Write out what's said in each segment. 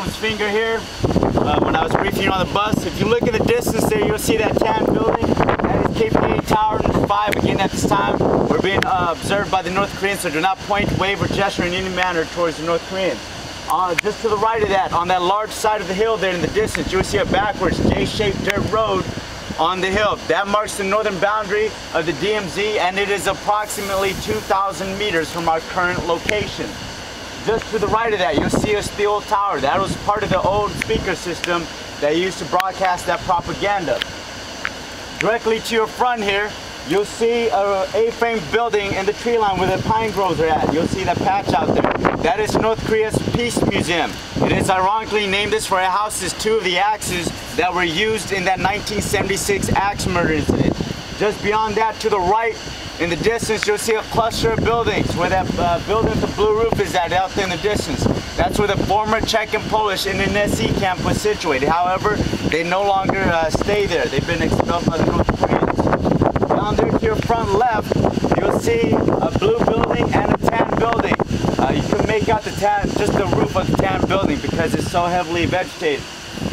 his finger here when I was briefing you on the bus. If you look in the distance there, you'll see that tan building. That is KPA Tower number 5. Again, at this time, we're being observed by the North Koreans, so do not point, wave, or gesture in any manner towards the North Koreans. Just to the right of that, on that large side of the hill there in the distance, you'll see a backwards J-shaped dirt road on the hill. That marks the northern boundary of the DMZ, and it is approximately 2,000 meters from our current location. Just to the right of that, you'll see a steel tower. That was part of the old speaker system they used to broadcast that propaganda. Directly to your front here, you'll see a A-frame building in the tree line where the pine groves are at. You'll see that patch out there. That is North Korea's Peace Museum. It is ironically named this where it houses 2 of the axes that were used in that 1976 axe murder incident. Just beyond that, to the right in the distance, you'll see a cluster of buildings where that building with the blue roof is at out there in the distance. That's where the former Czech and Polish NSC camp was situated. However, they no longer stay there. They've been expelled by the North Koreans. Down there to your front left, you'll see a blue building and a tan building. You can make out the tan, just the roof of the tan building because it's so heavily vegetated.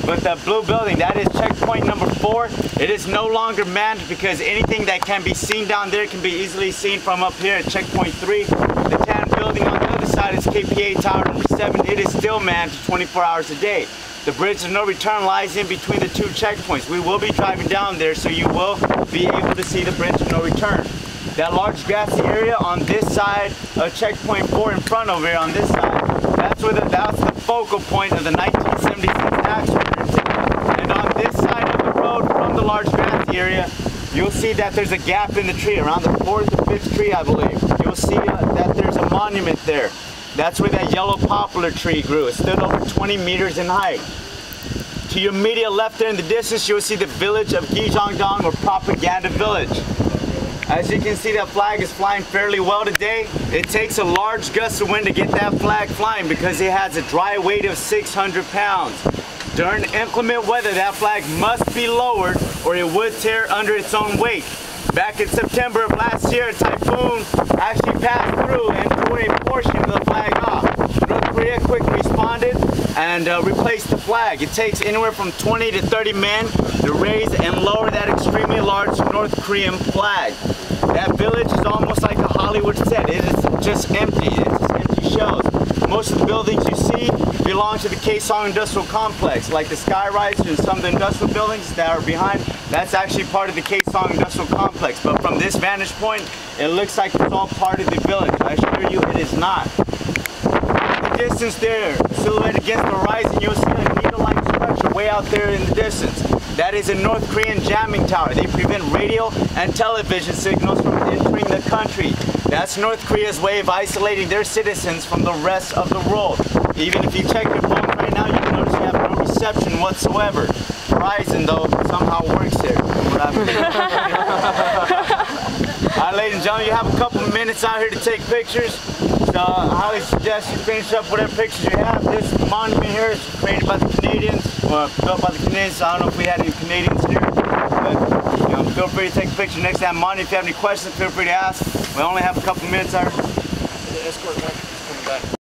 But the blue building, that is checkpoint number 4. It is no longer manned because anything that can be seen down there can be easily seen from up here at checkpoint 3. The tan building on the other side is KPA Tower number 7. It is still manned 24 hours a day. The bridge of no return lies in between the 2 checkpoints. We will be driving down there, so you will be able to see the bridge of no return. That large grassy area on this side of checkpoint 4 in front over here on this side, that's the focal point of the 1976 axe murder incident. And on this side of the road from the large grassy area, you'll see that there's a gap in the tree, around the 4th or 5th tree, I believe. You'll see that there's a monument there. That's where that yellow poplar tree grew. It stood over 20 meters in height. To your immediate left there in the distance, you'll see the village of Gyeongdong, or Propaganda Village. As you can see, that flag is flying fairly well today. It takes a large gust of wind to get that flag flying because it has a dry weight of 600 pounds. During inclement weather, that flag must be lowered or it would tear under its own weight. Back in September of last year, a typhoon actually passed through and tore a portion of the flag off. North Korea quickly responded and replaced the flag. It takes anywhere from 20 to 30 men to raise and lower that extremely large North Korean flag. That village is almost like a Hollywood set. It is just empty. It's just empty shells. Most of the buildings you see belong to the Kaesong Industrial Complex, like the skyrise and some of the industrial buildings that are behind. That's actually part of the Kaesong Industrial Complex. But from this vantage point, it looks like it's all part of the village. I assure you, it is not. In the distance there, silhouetted against the horizon, you'll see a needle-like structure way out there in the distance. That is a North Korean jamming tower. They prevent radio and television signals from entering the country. That's North Korea's way of isolating their citizens from the rest of the world. Even if you check your phone right now, you can notice you have no reception whatsoever. Verizon, though, somehow works here. Alright, ladies and gentlemen, you have a couple of minutes out here to take pictures. So I highly suggest you finish up whatever pictures you have. This monument here is created by the Canadians, or built by the Canadians. I don't know if we had any Canadians here, but feel free to take a picture next to that monument. If you have any questions, feel free to ask. We only have a couple of minutes out here. The escort back is coming back.